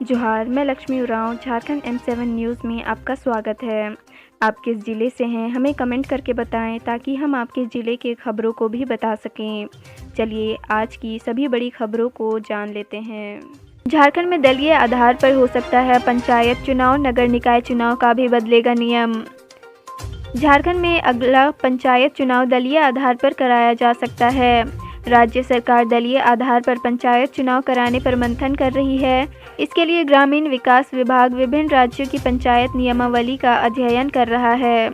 जोहार, मैं Lakshmi Oraon, Jharkhand M7 news में आपका स्वागत है। आप किस ज़िले से हैं, हमें कमेंट करके बताएं ताकि हम आपके ज़िले के खबरों को भी बता सकें। चलिए आज की सभी बड़ी खबरों को जान लेते हैं। झारखंड में दलीय आधार पर हो सकता है पंचायत चुनाव, नगर निकाय चुनाव का भी बदलेगा नियम। झारखंड में अगला पंचायत चुनाव दलीय आधार पर कराया जा सकता है। राज्य सरकार दलीय आधार पर पंचायत चुनाव कराने पर मंथन कर रही है। इसके लिए ग्रामीण विकास विभाग विभिन्न राज्यों की पंचायत नियमावली का अध्ययन कर रहा है।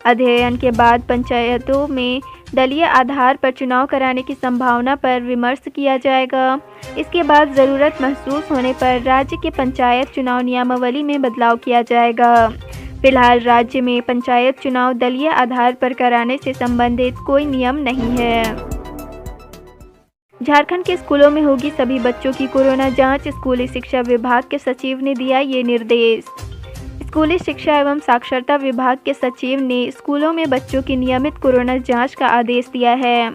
अध्ययन के बाद पंचायतों में दलीय आधार पर चुनाव कराने की संभावना पर विमर्श किया जाएगा। इसके बाद ज़रूरत महसूस होने पर राज्य के पंचायत चुनाव नियमावली में बदलाव किया जाएगा। फिलहाल राज्य में पंचायत चुनाव दलीय आधार पर कराने से संबंधित कोई नियम नहीं है। झारखंड के स्कूलों में होगी सभी बच्चों की कोरोना जांच, स्कूली शिक्षा विभाग के सचिव ने दिया ये निर्देश। स्कूली शिक्षा एवं साक्षरता विभाग के सचिव ने स्कूलों में बच्चों की नियमित कोरोना जांच का आदेश दिया है।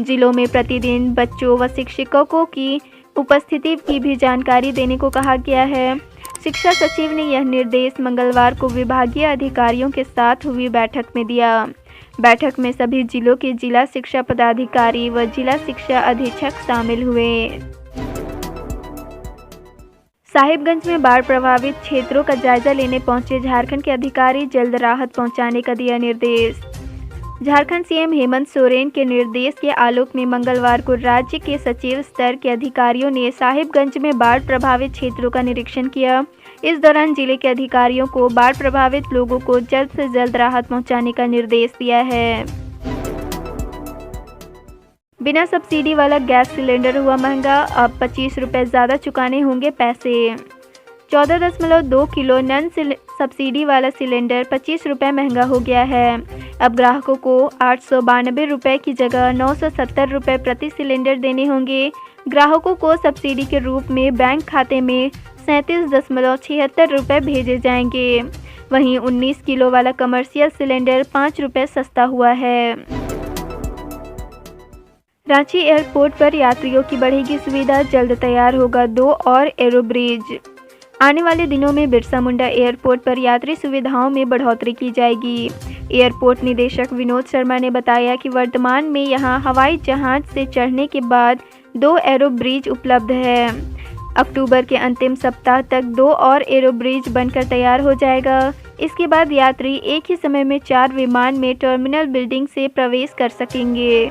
जिलों में प्रतिदिन बच्चों व शिक्षकों की उपस्थिति की भी जानकारी देने को कहा गया है। शिक्षा सचिव ने यह निर्देश मंगलवार को विभागीय अधिकारियों के साथ हुई बैठक में दिया। बैठक में सभी जिलों के जिला शिक्षा पदाधिकारी व जिला शिक्षा अधीक्षक शामिल हुए। साहिबगंज में बाढ़ प्रभावित क्षेत्रों का जायजा लेने पहुंचे झारखंड के अधिकारी, जल्द राहत पहुंचाने का दिया निर्देश। झारखंड सीएम हेमंत सोरेन के निर्देश के आलोक में मंगलवार को राज्य के सचिव स्तर के अधिकारियों ने साहिबगंज में बाढ़ प्रभावित क्षेत्रों का निरीक्षण किया। इस दौरान जिले के अधिकारियों को बाढ़ प्रभावित लोगों को जल्द से जल्द राहत पहुंचाने का निर्देश दिया है। बिना सब्सिडी वाला गैस सिलेंडर हुआ महंगा, अब 25 रुपये ज़्यादा चुकाने होंगे पैसे। 14.2 किलो नन सब्सिडी वाला सिलेंडर 25 रुपये महंगा हो गया है। अब ग्राहकों को 892 रुपये की जगह 970 रुपये प्रति सिलेंडर देने होंगे। ग्राहकों को सब्सिडी के रूप में बैंक खाते में 37.76 रुपये भेजे जाएंगे। वहीं 19 किलो वाला कमर्शियल सिलेंडर 5 रुपये सस्ता हुआ है। रांची एयरपोर्ट पर यात्रियों की बढ़ेगी सुविधा, जल्द तैयार होगा 2 और एरोब्रिज। आने वाले दिनों में बिरसा मुंडा एयरपोर्ट पर यात्री सुविधाओं में बढ़ोतरी की जाएगी। एयरपोर्ट निदेशक विनोद शर्मा ने बताया कि वर्तमान में यहां हवाई जहाज से चढ़ने के बाद 2 एरोब्रिज उपलब्ध है। अक्टूबर के अंतिम सप्ताह तक 2 और एरोब्रिज बनकर तैयार हो जाएगा। इसके बाद यात्री एक ही समय में 4 विमान में टर्मिनल बिल्डिंग से प्रवेश कर सकेंगे।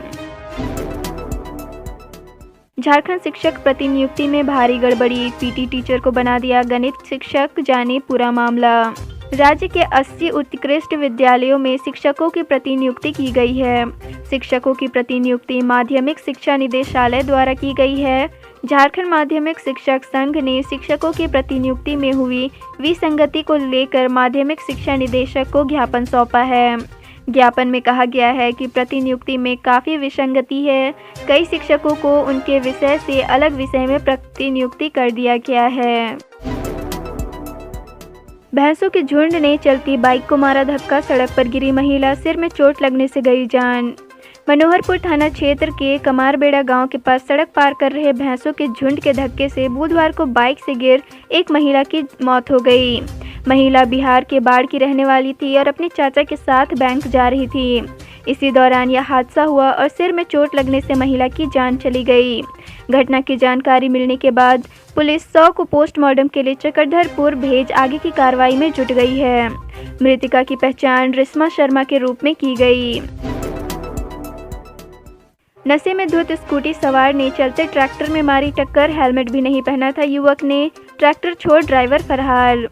झारखंड शिक्षक प्रतिनियुक्ति में भारी गड़बड़ी, पीटी टीचर को बना दिया गणित शिक्षक, जाने पूरा मामला। राज्य के 80 उत्कृष्ट विद्यालयों में शिक्षकों की प्रतिनियुक्ति की गई है। शिक्षकों की प्रतिनियुक्ति माध्यमिक शिक्षा निदेशालय द्वारा की गई है। झारखंड माध्यमिक शिक्षक संघ ने शिक्षकों की प्रतिनियुक्ति में हुई विसंगति को लेकर माध्यमिक शिक्षा निदेशक को ज्ञापन सौंपा है। ज्ञापन में कहा गया है कि प्रतिनियुक्ति में काफ़ी विसंगति है। कई शिक्षकों को उनके विषय से अलग विषय में प्रतिनियुक्ति कर दिया गया है। भैंसों के झुंड ने चलती बाइक को मारा धक्का, सड़क पर गिरी महिला, सिर में चोट लगने से गई जान। मनोहरपुर थाना क्षेत्र के कमारबेड़ा गांव के पास सड़क पार कर रहे भैंसों के झुंड के धक्के से बुधवार को बाइक से गिर एक महिला की मौत हो गई। महिला बिहार के बाढ़ की रहने वाली थी और अपने चाचा के साथ बैंक जा रही थी। इसी दौरान यह हादसा हुआ और सिर में चोट लगने से महिला की जान चली गई। घटना की जानकारी मिलने के बाद पुलिस 100 को पोस्टमार्टम के लिए चक्रधरपुर भेज आगे की कार्रवाई में जुट गई है। मृतका की पहचान रिश्मा शर्मा के रूप में की गई। नशे में धुत स्कूटी सवार ने चलते ट्रैक्टर में मारी टक्कर, हेलमेट भी नहीं पहना था युवक ने, ट्रैक्टर छोड़ ड्राइवर फरार।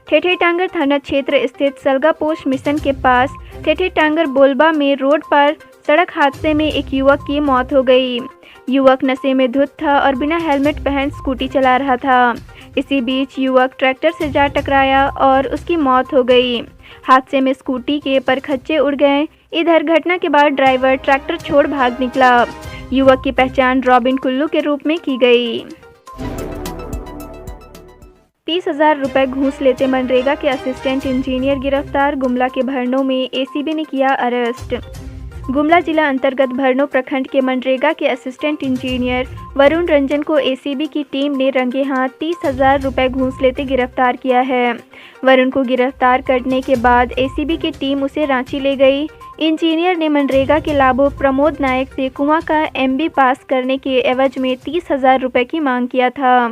ठेठेटांगर थाना क्षेत्र स्थित सलगा पोस्ट मिशन के पास ठेठेटांगर बोलबा में रोड पर सड़क हादसे में एक युवक की मौत हो गई। युवक नशे में धुत था और बिना हेलमेट पहन स्कूटी चला रहा था। इसी बीच युवक ट्रैक्टर से जा टकराया और उसकी मौत हो गई। हादसे में स्कूटी के परखच्चे उड़ गए। इधर घटना के बाद ड्राइवर ट्रैक्टर छोड़ भाग निकला। युवक की पहचान रॉबिन कुल्लू के रूप में की गई। 30,000 रुपये घूस लेते मनरेगा के असिस्टेंट इंजीनियर गिरफ्तार, गुमला के भरनों में एसीबी ने किया अरेस्ट। गुमला जिला अंतर्गत भरनो प्रखंड के मनरेगा के असिस्टेंट इंजीनियर वरुण रंजन को एसीबी की टीम ने रंगे हाथ 30,000 रुपये घूस लेते गिरफ्तार किया है। वरुण को गिरफ्तार करने के बाद एसीबी की टीम उसे रांची ले गई। इंजीनियर ने मनरेगा के लाभुक प्रमोद नायक से कुआं का एमबी पास करने के एवज में 30,000 रुपये की मांग किया था।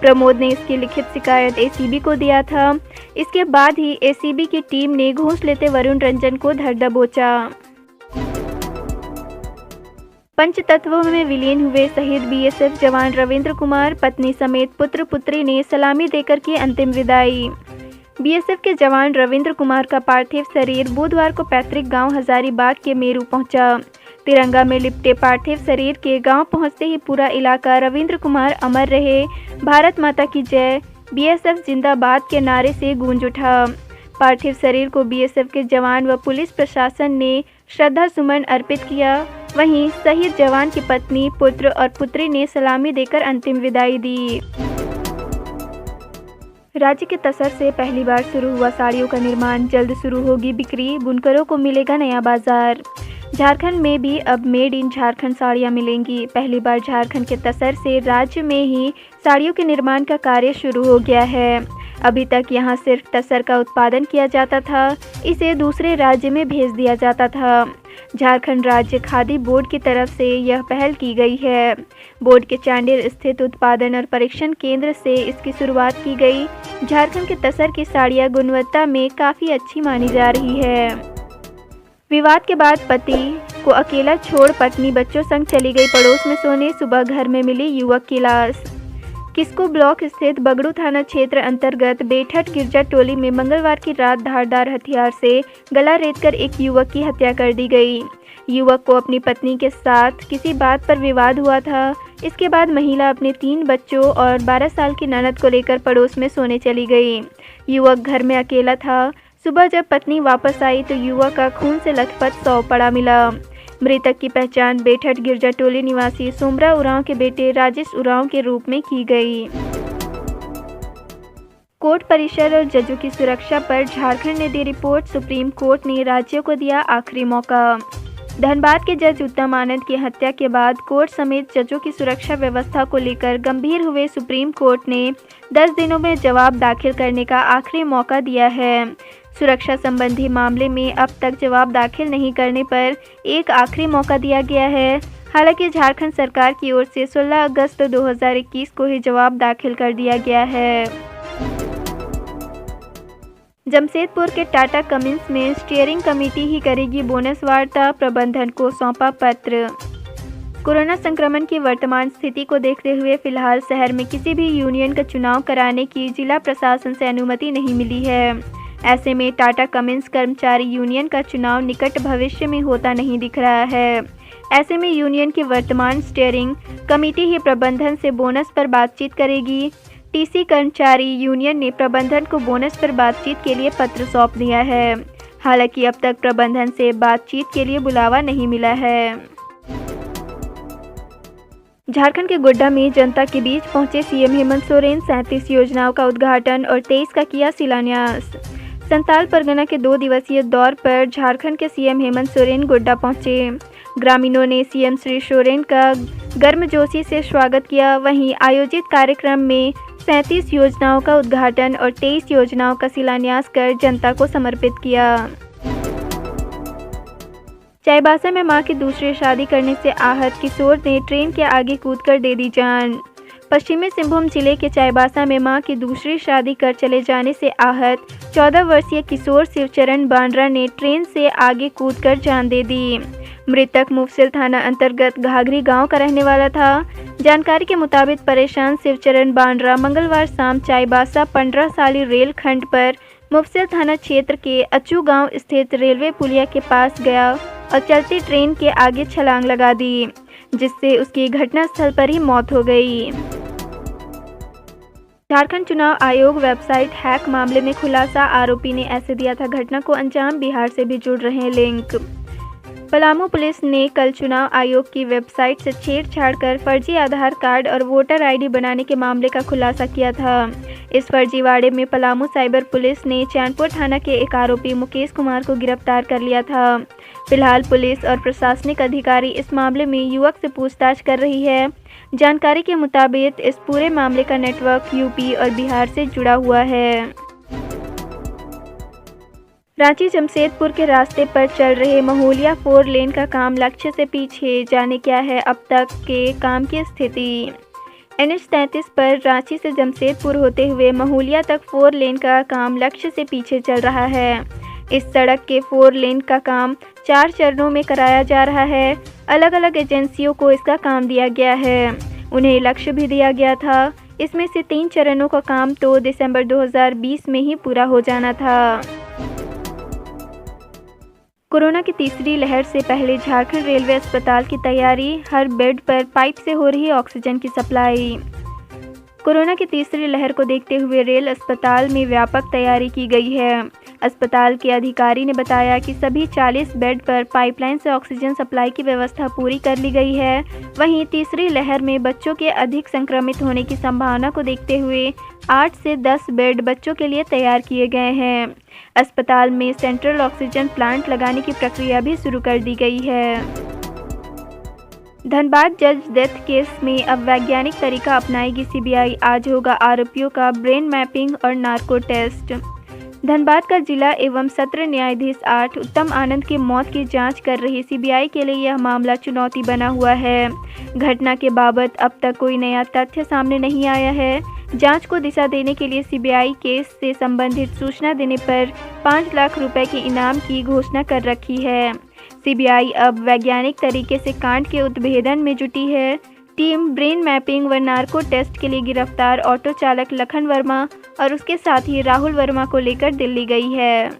प्रमोद ने इसकी लिखित शिकायत एसीबी को दिया था। इसके बाद ही एसीबी की टीम ने घूस लेते वरुण रंजन को धर दबोचा। पंचतत्वों में विलीन हुए शहीद बीएसएफ जवान रविंद्र कुमार पत्नी समेत पुत्र पुत्री ने सलामी देकर की अंतिम विदाई। बीएसएफ के जवान रविंद्र कुमार का पार्थिव शरीर बुधवार को पैतृक गांव हजारीबाग के मेरू पहुंचा। तिरंगा में लिपटे पार्थिव शरीर के गांव पहुंचते ही पूरा इलाका रविंद्र कुमार अमर रहे, भारत माता की जय, बीएसएफ जिंदाबाद के नारे से गूंज उठा। पार्थिव शरीर को बीएसएफ के जवान व पुलिस प्रशासन ने श्रद्धा सुमन अर्पित किया। वहीं शहीद जवान की पत्नी, पुत्र और पुत्री ने सलामी देकर अंतिम विदाई दी। राज्य के तसर से पहली बार शुरू हुआ साड़ियों का निर्माण, जल्द शुरू होगी बिक्री, बुनकरों को मिलेगा नया बाजार। झारखंड में भी अब मेड इन झारखंड साड़ियां मिलेंगी। पहली बार झारखंड के तसर से राज्य में ही साड़ियों के निर्माण का कार्य शुरू हो गया है। अभी तक यहां सिर्फ तसर का उत्पादन किया जाता था, इसे दूसरे राज्य में भेज दिया जाता था। झारखंड राज्य खादी बोर्ड की तरफ से यह पहल की गई है। बोर्ड के चांडिल स्थित उत्पादन और परीक्षण केंद्र से इसकी शुरुआत की गई। झारखंड के तसर की साड़ियाँ गुणवत्ता में काफ़ी अच्छी मानी जा रही है। विवाद के बाद पति को अकेला छोड़ पत्नी बच्चों संग चली गई पड़ोस में सोने, सुबह घर में मिली युवक की लाश। किस्को ब्लॉक स्थित बगड़ू थाना क्षेत्र अंतर्गत बेठट गिरजा टोली में मंगलवार की रात धारदार हथियार से गला रेतकर एक युवक की हत्या कर दी गई। युवक को अपनी पत्नी के साथ किसी बात पर विवाद हुआ था। इसके बाद महिला अपने 3 बच्चों और 12 साल की ननद को लेकर पड़ोस में सोने चली गई। युवक घर में अकेला था। सुबह जब पत्नी वापस आई तो युवक का खून से लथपथ शव पड़ा मिला। मृतक की पहचान बेठट गिरजा टोली निवासी सोमरा उरांव के बेटे राजेश उरांव के रूप में की गई। कोर्ट परिसर और जजों की सुरक्षा पर झारखंड ने दी रिपोर्ट, सुप्रीम कोर्ट ने राज्यों को दिया आखिरी मौका। धनबाद के जज उत्तम आनंद की हत्या के बाद कोर्ट समेत जजों की सुरक्षा व्यवस्था को लेकर गंभीर हुए सुप्रीम कोर्ट ने 10 दिनों में जवाब दाखिल करने का आखिरी मौका दिया है। सुरक्षा संबंधी मामले में अब तक जवाब दाखिल नहीं करने पर एक आखिरी मौका दिया गया है। हालांकि झारखंड सरकार की ओर से 16 अगस्त 2021 को ही जवाब दाखिल कर दिया गया है। जमशेदपुर के टाटा कमिंस में स्टीयरिंग कमेटी ही करेगी बोनस वार्ता, प्रबंधन को सौंपा पत्र। कोरोना संक्रमण की वर्तमान स्थिति को देखते हुए फिलहाल शहर में किसी भी यूनियन का चुनाव कराने की जिला प्रशासन से अनुमति नहीं मिली है। ऐसे में टाटा कमिंस कर्मचारी यूनियन का चुनाव निकट भविष्य में होता नहीं दिख रहा है। ऐसे में यूनियन की वर्तमान स्टीयरिंग कमेटी ही प्रबंधन से बोनस पर बातचीत करेगी। टीसी कर्मचारी यूनियन ने प्रबंधन को बोनस पर बातचीत के लिए पत्र सौंप दिया है। हालांकि अब तक प्रबंधन से बातचीत के लिए बुलावा नहीं मिला है। झारखंड के गोड्डा में जनता के बीच पहुंचे सीएम हेमंत सोरेन, 37 योजनाओं का उद्घाटन और 23 का किया शिलान्यास। संताल परगना के 2 दिवसीय दौर पर झारखंड के सीएम हेमंत सोरेन गोड्डा पहुंचे। ग्रामीणों ने सीएम श्री सोरेन का गर्मजोशी से स्वागत किया। वहीं आयोजित कार्यक्रम में 37 योजनाओं का उद्घाटन और 23 योजनाओं का शिलान्यास कर जनता को समर्पित किया। चाईबासा में मां की दूसरी शादी करने से आहत किशोर ने ट्रेन के आगे कूदकर दे दी जान। पश्चिमी सिंहभूम जिले के चाईबासा में मां की दूसरी शादी कर चले जाने से आहत 14 वर्षीय किशोर शिवचरण बांड्रा ने ट्रेन से आगे कूदकर जान दे दी। मृतक मुफसिल थाना अंतर्गत घाघरी गांव का रहने वाला था। जानकारी के मुताबिक परेशान शिवचरण बांड्रा मंगलवार शाम चाईबासा 15 साली रेल खंड पर मुफसिल थाना क्षेत्र के अचू गांव स्थित रेलवे पुलिया के पास गया और चलती ट्रेन के आगे छलांग लगा दी, जिससे उसकी घटनास्थल पर ही मौत हो गई। झारखंड चुनाव आयोग वेबसाइट हैक मामले में खुलासा, आरोपी ने ऐसे दिया था घटना को अंजाम, बिहार से भी जुड़ रहे हैं लिंक। पलामू पुलिस ने कल चुनाव आयोग की वेबसाइट से छेड़छाड़ कर फर्जी आधार कार्ड और वोटर आईडी बनाने के मामले का खुलासा किया था। इस फर्जीवाड़े में पलामू साइबर पुलिस ने चैनपुर थाना के एक आरोपी मुकेश कुमार को गिरफ्तार कर लिया था। फिलहाल पुलिस और प्रशासनिक अधिकारी इस मामले में युवक से पूछताछ कर रही है। जानकारी के मुताबिक इस पूरे मामले का नेटवर्क यूपी और बिहार से जुड़ा हुआ है। रांची जमशेदपुर के रास्ते पर चल रहे महुलिया 4 लेन का काम लक्ष्य से पीछे, जाने क्या है अब तक के काम की स्थिति। NH 33 पर रांची से जमशेदपुर होते हुए महुलिया तक 4 लेन का काम लक्ष्य से पीछे चल रहा है। इस सड़क के 4 लेन का काम 4 चरणों में कराया जा रहा है। अलग अलग एजेंसियों को इसका काम दिया गया है। उन्हें लक्ष्य भी दिया गया था। इसमें से 3 चरणों का काम तो दिसंबर 2020 में ही पूरा हो जाना था। कोरोना की तीसरी लहर से पहले झारखंड रेलवे अस्पताल की तैयारी, हर बेड पर पाइप से हो रही ऑक्सीजन की सप्लाई। कोरोना की तीसरी लहर को देखते हुए रेल अस्पताल में व्यापक तैयारी की गई है। अस्पताल के अधिकारी ने बताया कि सभी 40 बेड पर पाइपलाइन से ऑक्सीजन सप्लाई की व्यवस्था पूरी कर ली गई है। वहीं तीसरी लहर में बच्चों के अधिक संक्रमित होने की संभावना को देखते हुए 8 से 10 बेड बच्चों के लिए तैयार किए गए हैं। अस्पताल में सेंट्रल ऑक्सीजन प्लांट लगाने की प्रक्रिया भी शुरू कर दी गई है। धनबाद जज डेथ केस में अब वैज्ञानिक तरीका अपनाएगी CBI। आज होगा आरोपियों का ब्रेन मैपिंग और नार्को टेस्ट। धनबाद का जिला एवं सत्र न्यायाधीश 8 उत्तम आनंद की मौत की जांच कर रही CBI के लिए यह मामला चुनौती बना हुआ है। घटना के बाबत अब तक कोई नया तथ्य सामने नहीं आया है। जांच को दिशा देने के लिए CBI केस से संबंधित सूचना देने पर 5 लाख रुपए के इनाम की घोषणा कर रखी है। CBI अब वैज्ञानिक तरीके से कांड के उद्भेदन में जुटी है। टीम ब्रेन मैपिंग व नार्को टेस्ट के लिए गिरफ्तार ऑटो चालक लखन वर्मा और उसके साथी राहुल वर्मा को लेकर दिल्ली गई है।